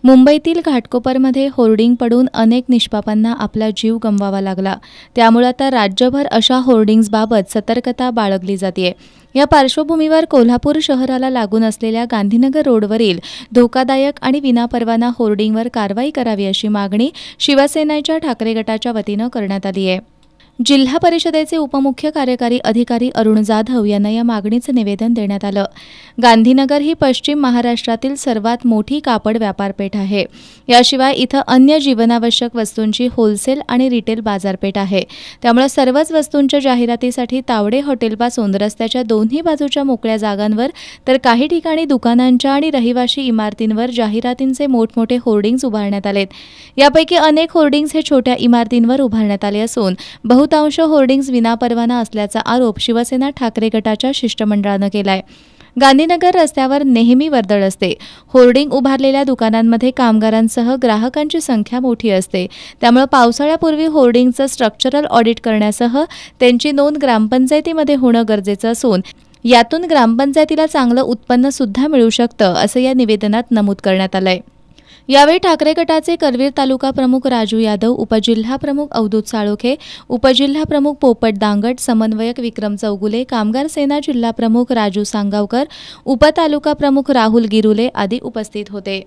मुंबईतील घाटकोपरमध्ये होर्डिंग पडून अनेक निष्पापांना आपला जीव गमवावा लागला। त्यामुळे आता राज्यभर अशा होर्डिंग्जबाबत सतर्कता बाळगली जाते। या पार्श्वभूमीवर कोल्हापूर शहराला लागून असलेल्या गांधीनगर रोडवरील धोकादायक आणि विनापरवाना होर्डिंगवर कारवाई करावी अशी मागणी शिवसेनेच्या ठाकरे गटाच्या वतीनं करण्यात आली आहे। जिल्हा परिषदेचे उपमुख्य कार्यकारी अधिकारी अरुण जाधव यांना या मागणीचं निवेदन देण्यात आलं। गांधीनगर ही पश्चिम महाराष्ट्रातील सर्वात मोठी कापड व्यापारपेठ आहे। याशिवाय इथं अन्य जीवनावश्यक वस्तूंची होलसेल आणि रिटेल बाजारपेठ आहे। त्यामुळे सर्वच वस्तूंच्या जाहिरातीसाठी तावडे हॉटेलपासून रस्त्याच्या दोन्ही बाजूच्या मोकळ्या जागांवर तर काही ठिकाणी दुकानांच्या आणि रहिवासी इमारतींवर जाहिरातींचे मोठमोठे होर्डिंग्ज उभारण्यात आलेत। यापैकी अनेक होर्डिंग्ज हे छोट्या इमारतींवर उभारण्यात आले असून बहुतांश होर्डिंग्ज विनापरवाना असल्याचा आरोप शिवसेना ठाकरे गटाच्या शिष्टमंडळानं केलाय। गांधीनगर रस्त्यावर नेहमी वर्दळ असते। होर्डिंग उभारलेल्या दुकानांमध्ये कामगारांसह ग्राहकांची संख्या मोठी असते। त्यामुळे पावसाळ्यापूर्वी होर्डिंगचं स्ट्रक्चरल ऑडिट करण्यासह त्यांची नोंद ग्रामपंचायतीमध्ये होणं गरजेचं असून यातून ग्रामपंचायतीला चांगलं उत्पन्न सुद्धा मिळू शकतं असं या निवेदनात नमूद करण्यात आलंय। यावेळी ठाकरे गटाचे करवीर तालुका प्रमुख राजू यादव, उपजिल्हा प्रमुख अवधूत साळोखे, उपजिल्हा प्रमुख पोपट दांगट, समन्वयक विक्रम चौगुले, कामगार सेना जिल्हा प्रमुख राजू सांगावकर, उपतालुका प्रमुख राहुल गिरुले आदी उपस्थित होते।